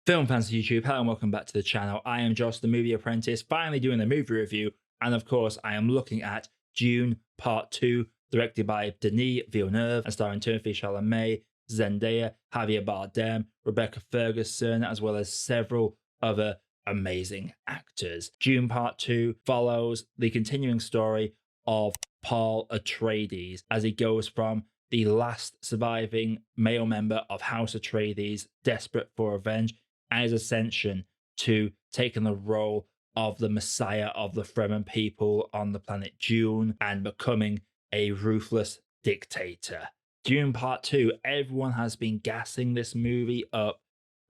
Film fans of YouTube, hello and welcome back to the channel. I am Josh, the Movie Apprentice, finally doing a movie review. And of course, I am looking at Dune Part 2, directed by Denis Villeneuve and starring Timothy Chalamet, Zendaya, Javier Bardem, Rebecca Ferguson, as well as several other amazing actors. Dune Part 2 follows the continuing story of Paul Atreides as he goes from the last surviving male member of House Atreides, desperate for revenge, and his ascension to taking the role of the messiah of the Fremen people on the planet Dune and becoming a ruthless dictator. Dune Part 2, everyone has been gassing this movie up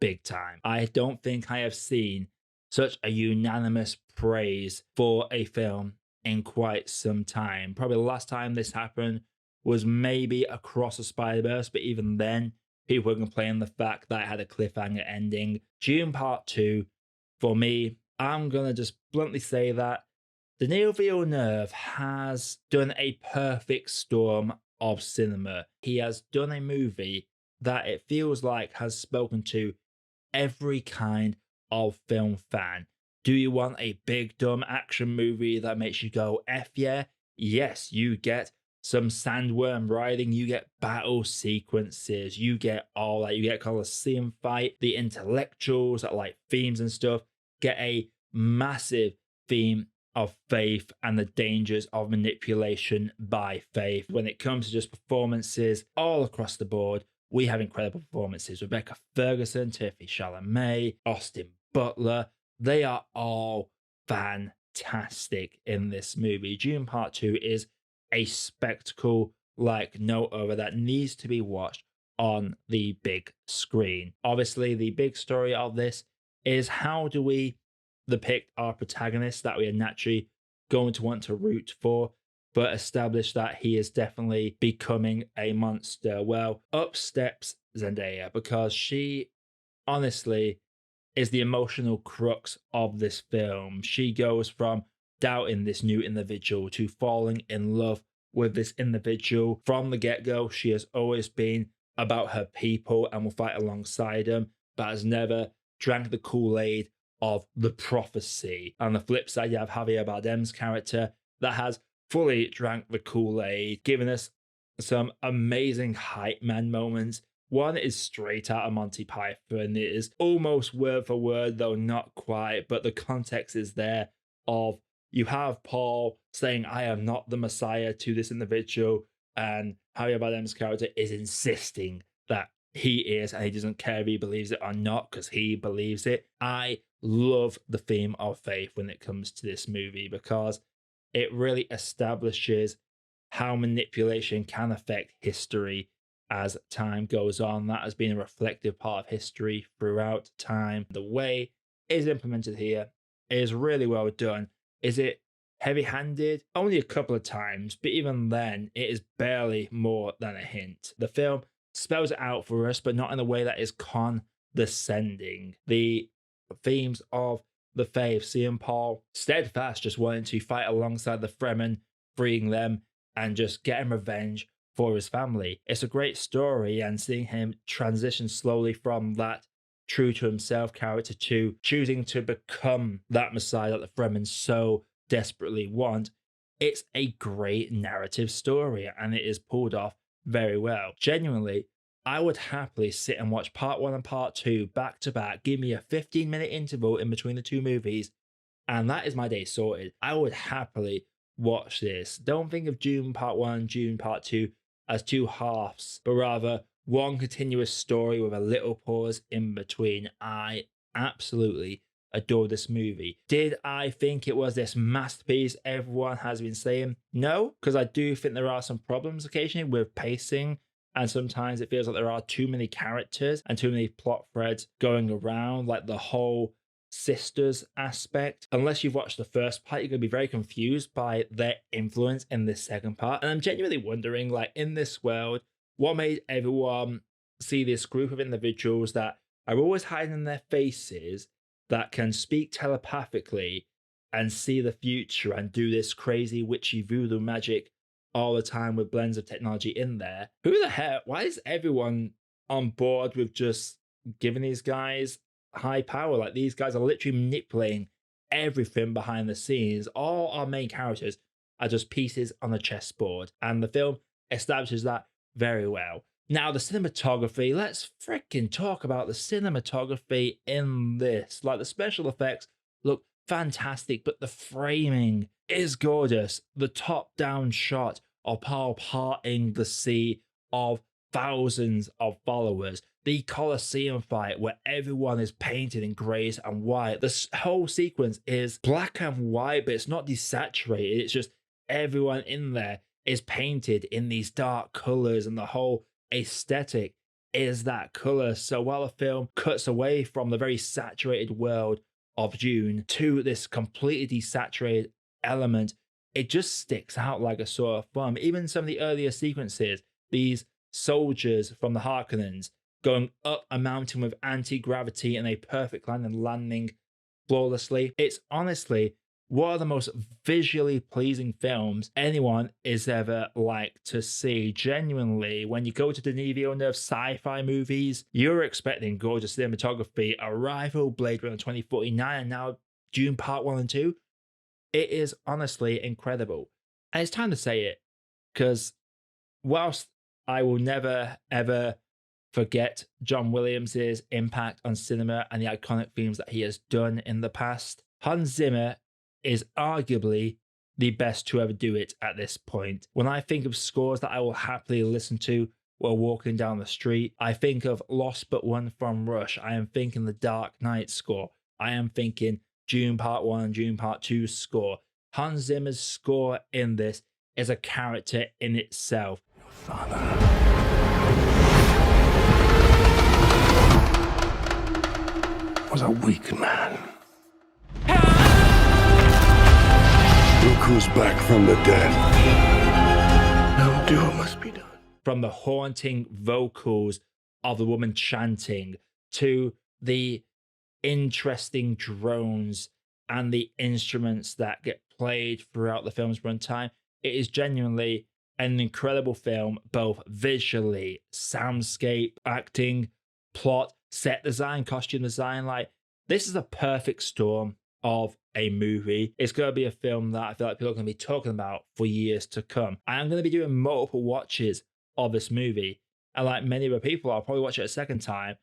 big time. I don't think I have seen such a unanimous praise for a film in quite some time. Probably the last time this happened was maybe Across the Spider-Verse, but even then, people were complaining the fact that it had a cliffhanger ending. Dune Part 2, for me, I'm going to just bluntly say that Denis Villeneuve has done a perfect storm of cinema. He has done a movie that it feels like has spoken to every kind of film fan. Do you want a big, dumb action movie that makes you go, F yeah? Yes, you get some sandworm riding, you get battle sequences, you get all that, you get Colosseum fight, the intellectuals that like themes and stuff, get a massive theme of faith and the dangers of manipulation by faith. When it comes to just performances all across the board, we have incredible performances. Rebecca Ferguson, Timothy Chalamet, Austin Butler, they are all fantastic in this movie. Dune Part 2 is a spectacle like no other that needs to be watched on the big screen. Obviously, the big story of this is how do we depict our protagonist that we are naturally going to want to root for, but establish that he is definitely becoming a monster. Well, up steps Zendaya because she honestly is the emotional crux of this film. She goes from doubting this new individual to falling in love with this individual. From the get-go, she has always been about her people and will fight alongside them, but has never drank the Kool-Aid of the prophecy. On the flip side, you have Javier Bardem's character that has fully drank the Kool-Aid, giving us some amazing hype man moments. One is straight out of Monty Python. It is almost word for word, though not quite, but the context is there of you have Paul saying, I am not the Messiah to this individual, and Javier Bardem's character is insisting that he is, and he doesn't care if he believes it or not, because he believes it. I love the theme of faith when it comes to this movie, because it really establishes how manipulation can affect history as time goes on. That has been a reflective part of history throughout time. The way it is implemented here is really well done. Is it heavy-handed? Only a couple of times, but even then, it is barely more than a hint. The film spells it out for us, but not in a way that is condescending. The themes of the faith, seeing Paul steadfast, just wanting to fight alongside the Fremen, freeing them, and just getting revenge for his family. It's a great story, and seeing him transition slowly from that true to himself character to choosing to become that messiah that the Fremen so desperately want, it's a great narrative story, and it is pulled off very well. Genuinely, I would happily sit and watch part 1 and part 2 back to back. Give me a 15-minute interval in between the two movies, and that is my day sorted. I would happily watch this. Don't think of Dune Part 1, Dune Part 2 as two halves, but rather one continuous story with a little pause in between. I absolutely adore this movie. Did I think it was this masterpiece everyone has been saying? No, because I do think there are some problems occasionally with pacing, and sometimes it feels like there are too many characters and too many plot threads going around, like the whole sisters aspect. Unless you've watched the first part, you're going to be very confused by their influence in this second part. And I'm genuinely wondering, like, in this world, what made everyone see this group of individuals that are always hiding their faces, that can speak telepathically and see the future and do this crazy witchy voodoo magic all the time with blends of technology in there? Who the heck? Why is everyone on board with just giving these guys high power. Like, these guys are literally manipulating everything behind the scenes. All our main characters are just pieces on a chessboard, and the film establishes that very well. Now, the cinematography, let's freaking talk about the cinematography in this. Like, the special effects look fantastic, but the framing is gorgeous. The top down shot of Paul parting the sea of thousands of followers. The Colosseum fight where everyone is painted in grays and white. This whole sequence is black and white, but it's not desaturated. It's just everyone in there is painted in these dark colors, and the whole aesthetic is that color. So while the film cuts away from the very saturated world of Dune to this completely desaturated element, it just sticks out like a sore thumb. Even some of the earlier sequences, these soldiers from the Harkonnens going up a mountain with anti-gravity in a perfect line and landing flawlessly. It's honestly one of the most visually pleasing films anyone is ever like to see. Genuinely, when you go to Denis Villeneuve sci-fi movies, you're expecting gorgeous cinematography. Arrival, Blade Runner 2049, and now Dune Part 1 and 2. It is honestly incredible. And it's time to say it, because whilst I will never, ever forget John Williams' impact on cinema and the iconic themes that he has done in the past, Hans Zimmer is arguably the best to ever do it at this point. When I think of scores that I will happily listen to while walking down the street, I think of Lost But One from Rush. I am thinking the Dark Knight score. I am thinking Dune Part 1 and Dune Part 2 score. Hans Zimmer's score in this is a character in itself. Your father was a weak man. Look who's back from the dead. Now do what must be done. From the haunting vocals of the woman chanting to the interesting drones and the instruments that get played throughout the film's runtime, it is genuinely an incredible film, both visually, soundscape, acting, plot, set design, costume design. Like, this is a perfect storm of a movie. It's going to be a film that I feel like people are going to be talking about for years to come. I am going to be doing multiple watches of this movie, and like many other people, I'll probably watch it a second time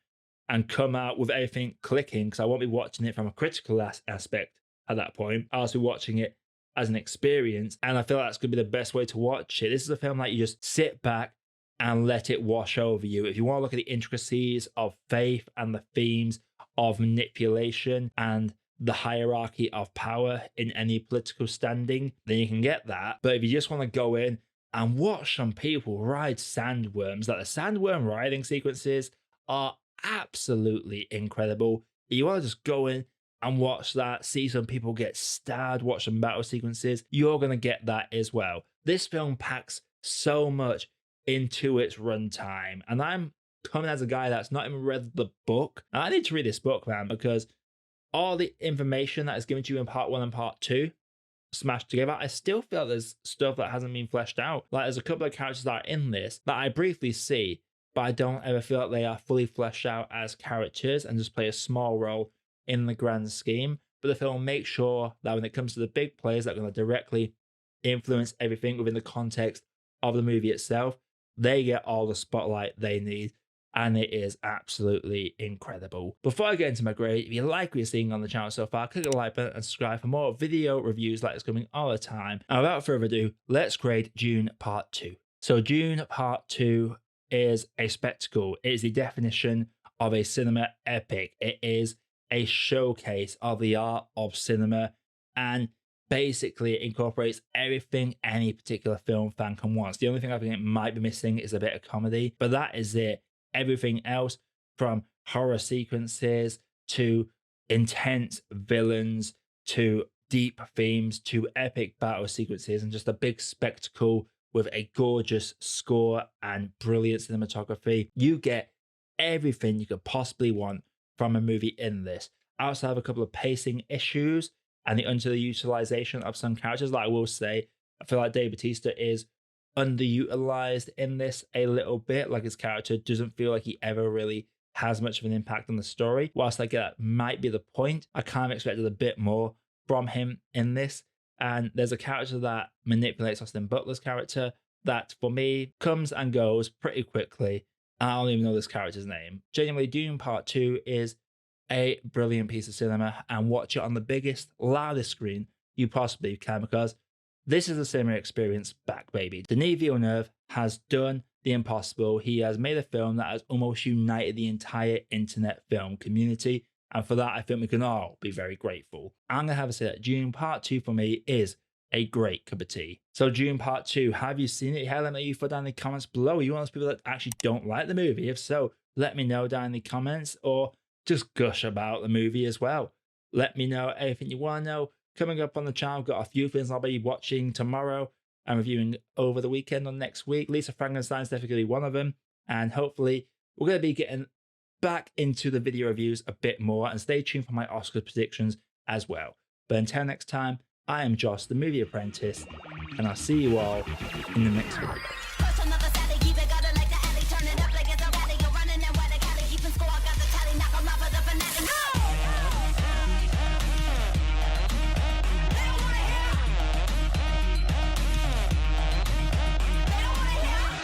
and come out with everything clicking, because I won't be watching it from a critical aspect at that point. I'll just be watching it as an experience, and I feel like that's going to be the best way to watch it. This is a film that you just sit back and let it wash over you. If you want to look at the intricacies of faith and the themes of manipulation and the hierarchy of power in any political standing, then you can get that. But if you just want to go in and watch some people ride sandworms, like the sandworm riding sequences are absolutely incredible. If you want to just go in and watch that, see some people get stabbed, watch some battle sequences, you're going to get that as well. This film packs so much into its runtime, and I'm coming as a guy that's not even read the book. And I need to read this book, man, because all the information that is given to you in Part 1 and Part 2 smashed together, I still feel there's stuff that hasn't been fleshed out. Like, there's a couple of characters that are in this that I briefly see, but I don't ever feel like they are fully fleshed out as characters and just play a small role in the grand scheme. But the film makes sure that when it comes to the big players that are going to directly influence everything within the context of the movie itself, they get all the spotlight they need. And it is absolutely incredible. Before I get into my grade, if you like what you're seeing on the channel so far, click the like button and subscribe for more video reviews like this coming all the time. And without further ado, let's grade Dune Part 2. So Dune Part 2 is a spectacle. It is the definition of a cinema epic. It is a showcase of the art of cinema, and basically it incorporates everything any particular film fan can want. The only thing I think it might be missing is a bit of comedy, but that is it. Everything else, from horror sequences to intense villains to deep themes to epic battle sequences, and just a big spectacle with a gorgeous score and brilliant cinematography. You get everything you could possibly want from a movie in this. Outside of a couple of pacing issues and the underutilization of some characters, like I will say, I feel like Dave Bautista is underutilized in this a little bit. Like, his character doesn't feel like he ever really has much of an impact on the story. Whilst I get that might be the point, I kind of expected a bit more from him in this. And there's a character that manipulates Austin Butler's character that, for me, comes and goes pretty quickly. And I don't even know this character's name. Genuinely, Dune Part 2 is a brilliant piece of cinema, and watch it on the biggest, loudest screen you possibly can, because this is a cinema experience back, baby. Denis Villeneuve has done the impossible. He has made a film that has almost united the entire internet film community, and for that, I think we can all be very grateful. I'm going to have to say that Dune Part 2 for me is a great cup of tea. So Dune Part 2, have you seen it? Let me know you put down in the comments below. Are you one of those people that actually don't like the movie? If so, let me know down in the comments, or just gush about the movie as well. Let me know anything you want to know. Coming up on the channel, I've got a few things I'll be watching tomorrow and reviewing over the weekend or next week. Lisa Frankenstein's definitely one of them. And hopefully we're going to be getting back into the video reviews a bit more, and stay tuned for my Oscar predictions as well. But until next time, I am Josh, the Movie Apprentice, and I'll see you all in the next video.